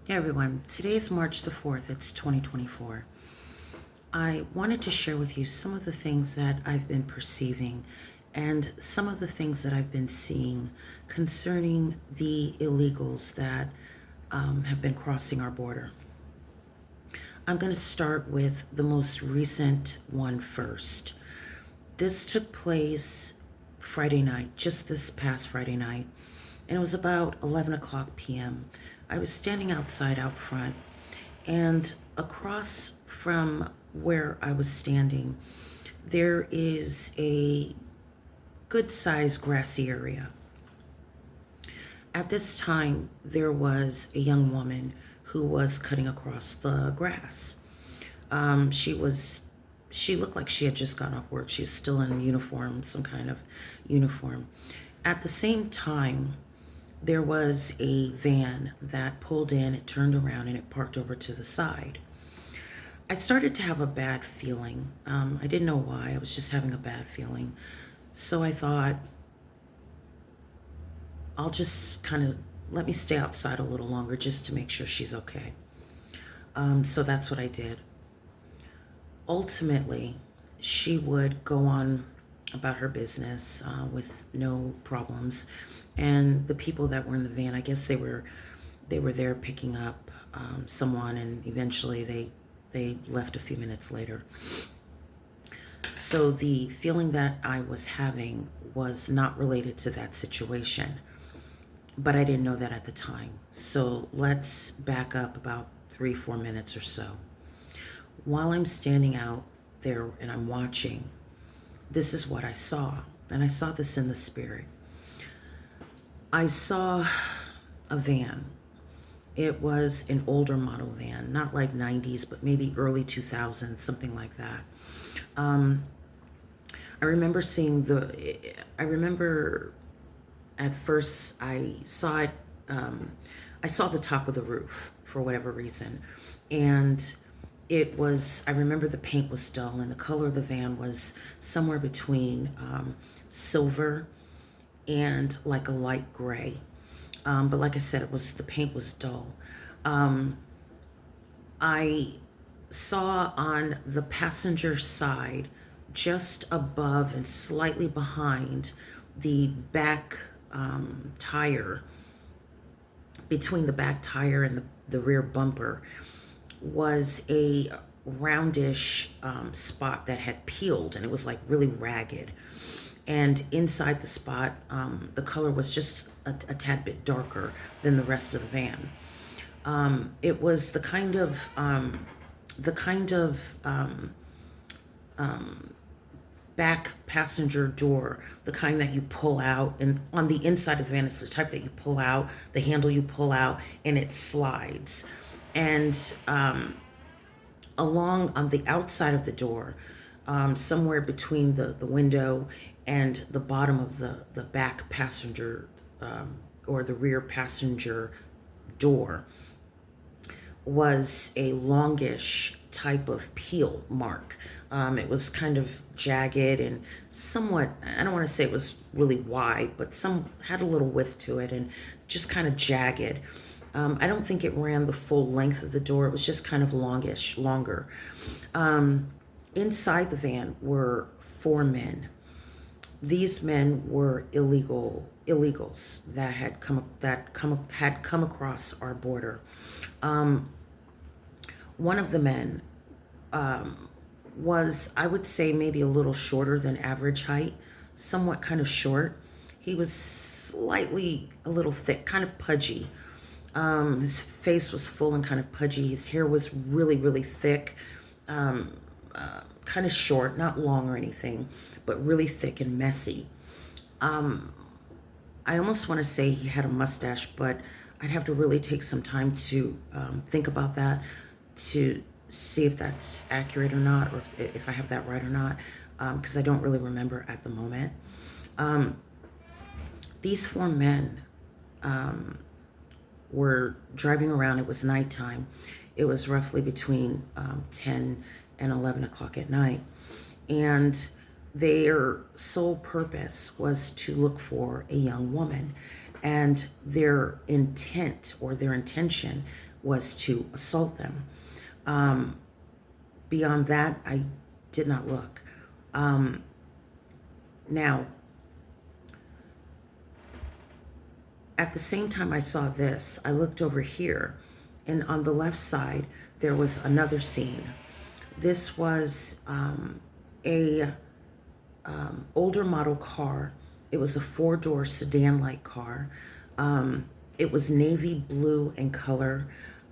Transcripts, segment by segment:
Hey everyone, today's March the 4th, it's 2024. I wanted to share with you some of the things that I've been perceiving and some of the things that I've been seeing concerning the illegals that have been crossing our border. I'm going to start with the most recent one first. This took place Friday night, just this past Friday night, and it was about 11 o'clock p.m. I was standing outside out front, and across from where I was standing, there is a good sized grassy area. At this time, there was a young woman who was cutting across the grass. Um, she was, she looked like she had just gotten off work. She was still in uniform, some kind of uniform. At the same time, there was a van that pulled in, it turned around, and it parked over to the side. I started to have a bad feeling. I didn't know why. I was just having a bad feeling. So I thought, I'll just kind of let me stay outside a little longer just to make sure she's okay. So that's what I did. Ultimately, she would go on about her business with no problems. And the people that were in the van, I guess they were there picking up someone, and eventually they left a few minutes later. So the feeling that I was having was not related to that situation, but I didn't know that at the time. So let's back up about 3, 4 minutes or so. While I'm standing out there and I'm watching, this is what I saw. And I saw this in the spirit. I saw a van. It was an older model van, not like 90s, but maybe early 2000s, something like that. Um, I remember I remember at first I saw it, I saw the top of the roof for whatever reason. And I remember the paint was dull and the color of the van was somewhere between silver and like a light gray. But like I said, the paint was dull. Um, I saw on the passenger side, just above and slightly behind the back tire, between the back tire and the rear bumper, was a roundish spot that had peeled, and it was like really ragged. And inside the spot, the color was just a tad bit darker than the rest of the van. It was the kind of back passenger door, the kind that you pull out, and on the inside of the van, it's the type that you pull out, the handle you pull out, and it slides. And along on the outside of the door, somewhere between the window and the bottom of the back passenger or the rear passenger door, was a longish type of peel mark. It was kind of jagged and somewhat, I don't want to say it was really wide, but some had a little width to it and just kind of jagged. I don't think it ran the full length of the door. It was just kind of longer. Inside the van were 4 men. These men were illegals that had come across our border. One of the men was, I would say, maybe a little shorter than average height, somewhat kind of short. He was slightly a little thick, kind of pudgy. His face was full and kind of pudgy. His hair was really, really thick, kind of short, not long or anything, but really thick and messy. I almost want to say he had a mustache, but I'd have to really take some time to think about that to see if that's accurate or not, or if I have that right or not, because I don't really remember at the moment. These 4 men were driving around. It was nighttime. It was roughly between 10 and 11 o'clock at night. And their sole purpose was to look for a young woman. And their intent or their intention was to assault them. Beyond that, I did not look. Now, at the same time I saw this, I looked over here, and on the left side, there was another scene. This was a older model car. It was a 4-door sedan-like car. It was navy blue in color.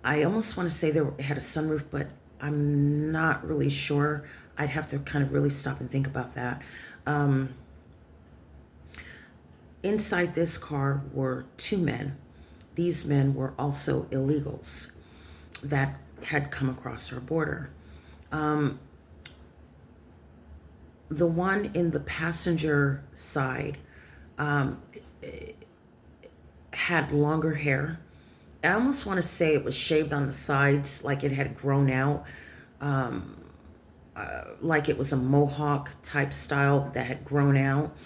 I almost want to say it had a sunroof, but I'm not really sure. I'd have to kind of really stop and think about that. Inside this car were 2 men. These men were also illegals that had come across our border. The one in the passenger side had longer hair. I almost want to say it was shaved on the sides, like it had grown out, like it was a mohawk type style that had grown out.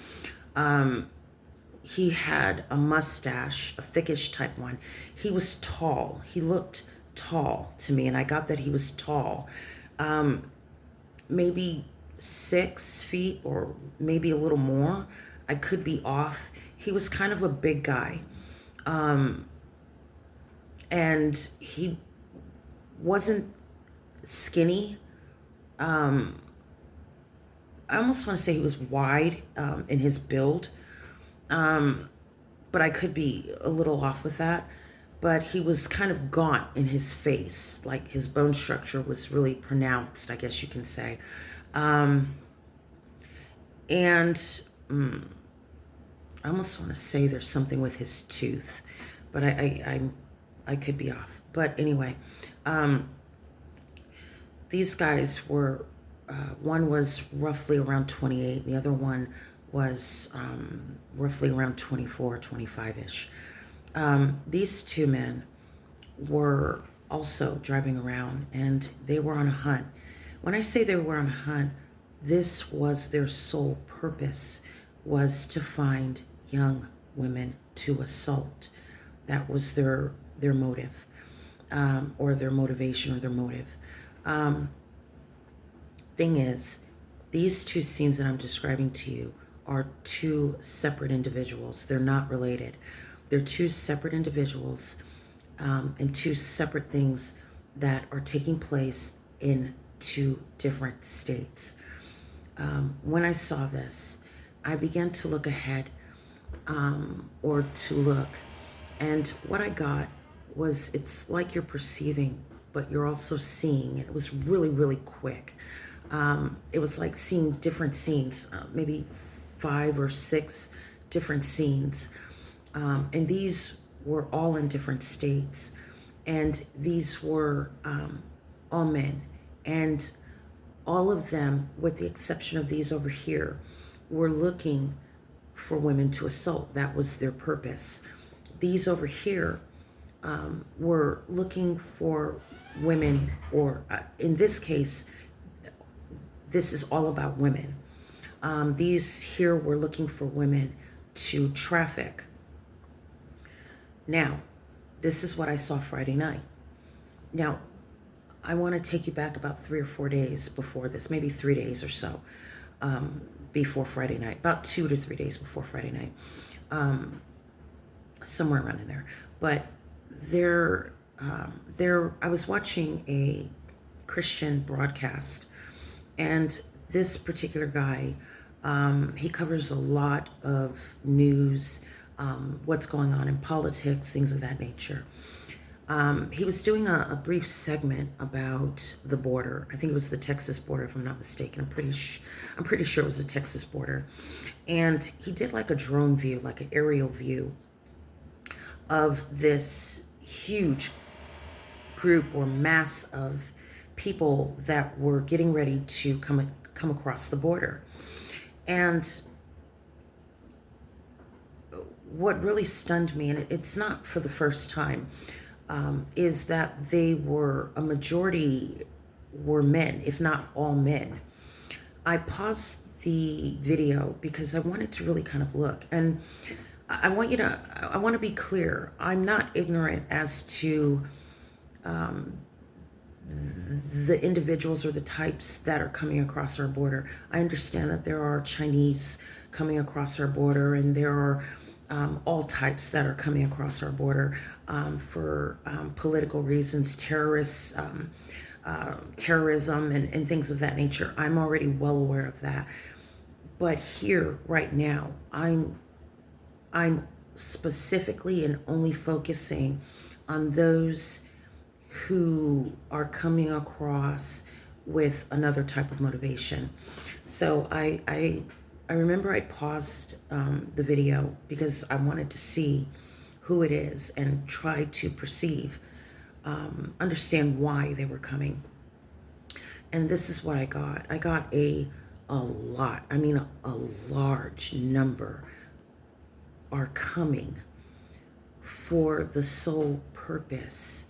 He had a mustache, a thickish type one. He was tall. He looked tall to me, and I got that he was tall. Maybe 6 feet or maybe a little more. I could be off. He was kind of a big guy. And he wasn't skinny. I almost want to say he was wide in his build. But I could be a little off with that. But he was kind of gaunt in his face, like his bone structure was really pronounced, I guess you can say. I almost want to say there's something with his tooth, but I could be off. But anyway, these guys were, one was roughly around 28, and the other one was roughly around 24, 25-ish. These 2 men were also driving around, and they were on a hunt. When I say they were on a hunt, this was their sole purpose, was to find young women to assault. That was their motive, or their motivation, or their motive. Thing is, these 2 scenes that I'm describing to you are 2 separate individuals. They're not related. They're 2 separate individuals, and 2 separate things that are taking place in 2 different states. When I saw this, I began to look ahead, or to look, and what I got was, it's like you're perceiving, but you're also seeing, and it was really, really quick. It was like seeing different scenes, maybe 5 or 6 different scenes. And these were all in different states. And these were all men. And all of them, with the exception of these over here, were looking for women to assault. That was their purpose. These over here were looking for women, or in this case, this is all about women. These here were looking for women to traffic. Now, this is what I saw Friday night. Now, I want to take you back about 3 or 4 days before this, maybe 3 days or so, before Friday night, about 2 to 3 days before Friday night, somewhere around in there. But I was watching a Christian broadcast, and this particular guy, he covers a lot of news, what's going on in politics, things of that nature. He was doing a brief segment about the border. I think it was the Texas border, if I'm not mistaken. I'm pretty sure it was the Texas border. And he did like a drone view, like an aerial view of this huge group or mass of people that were getting ready to come across the border. And what really stunned me, and it's not for the first time, is that a majority were men, if not all men. I paused the video because I wanted to really kind of look, and I want to be clear. I'm not ignorant as to the individuals or the types that are coming across our border. I understand that there are Chinese coming across our border, and there are all types that are coming across our border for political reasons, terrorism, and things of that nature. I'm already well aware of that. But here, right now, I'm specifically and only focusing on those who are coming across with another type of motivation. So I remember I paused the video because I wanted to see who it is and try to understand why they were coming. And this is what I got. I got a lot. I mean, a large number are coming for the sole purpose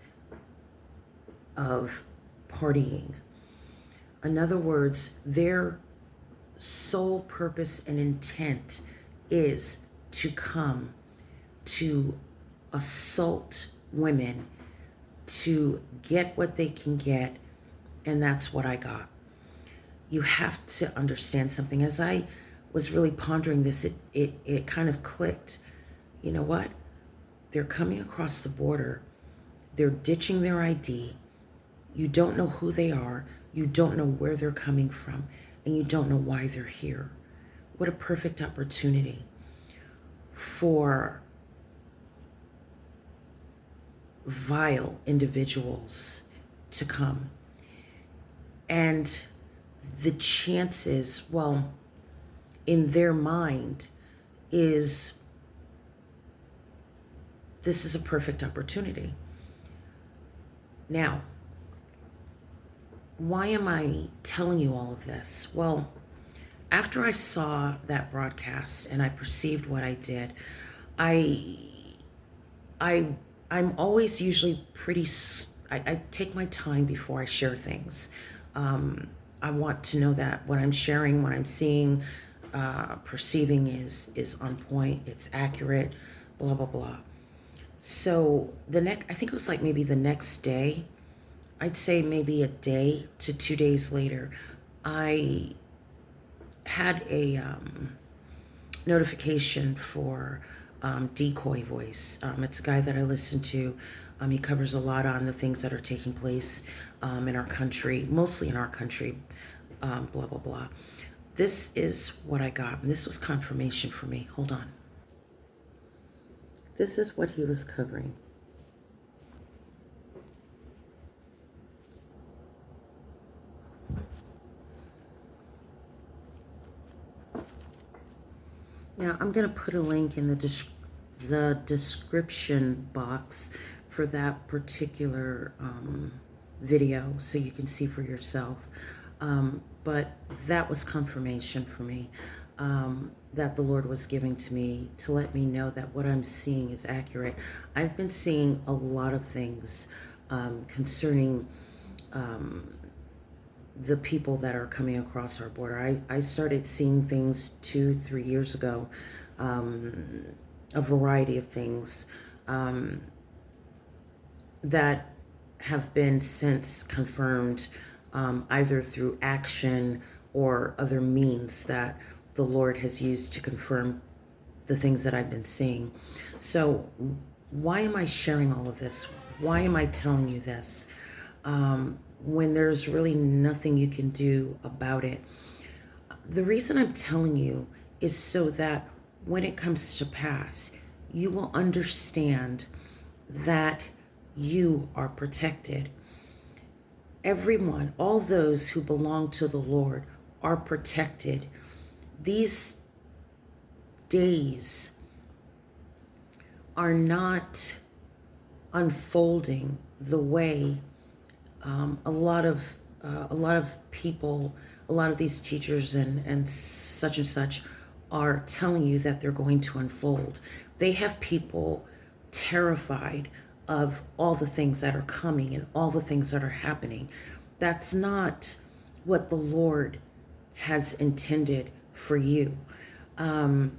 of partying. In other words, their sole purpose and intent is to come to assault women, to get what they can get, and that's what I got. You have to understand something. As I was really pondering this, it kind of clicked. You know what? They're coming across the border. They're ditching their ID. You don't know who they are. You don't know where they're coming from. And you don't know why they're here. What a perfect opportunity for vile individuals to come. And the chances, well, in their mind, is this is a perfect opportunity. Now, why am I telling you all of this? Well, after I saw that broadcast and I perceived what I did, I'm always usually I take my time before I share things. I want to know that what I'm sharing, what I'm seeing, perceiving is on point, it's accurate, blah, blah, blah. So I think it was like maybe the next day, I'd say maybe a day to 2 days later, I had a notification for Decoy Voice. It's a guy that I listen to. He covers a lot on the things that are taking place in our country, mostly in our country, blah, blah, blah. This is what I got, and this was confirmation for me. Hold on. This is what he was covering. Now, I'm going to put a link in the description box for that particular video so you can see for yourself. But that was confirmation for me that the Lord was giving to me to let me know that what I'm seeing is accurate. I've been seeing a lot of things concerning the people that are coming across our border. I started seeing things 2-3 years ago, a variety of things that have been since confirmed either through action or other means that the Lord has used to confirm the things that I've been seeing. So why am I sharing all of this? Why am I telling you this? When there's really nothing you can do about it. The reason I'm telling you is so that when it comes to pass, you will understand that you are protected. Everyone, all those who belong to the Lord are protected. These days are not unfolding the way a lot of people, a lot of these teachers and such are telling you that they're going to unfold. They have people terrified of all the things that are coming and all the things that are happening. That's not what the Lord has intended for you. And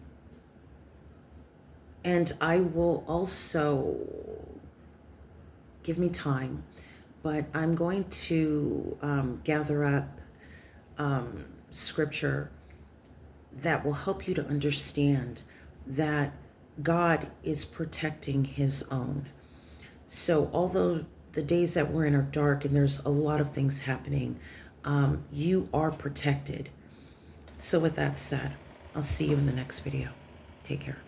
I will also, give me time, but I'm going to gather up scripture that will help you to understand that God is protecting his own. So although the days that we're in are dark and there's a lot of things happening, you are protected. So with that said, I'll see you in the next video. Take care.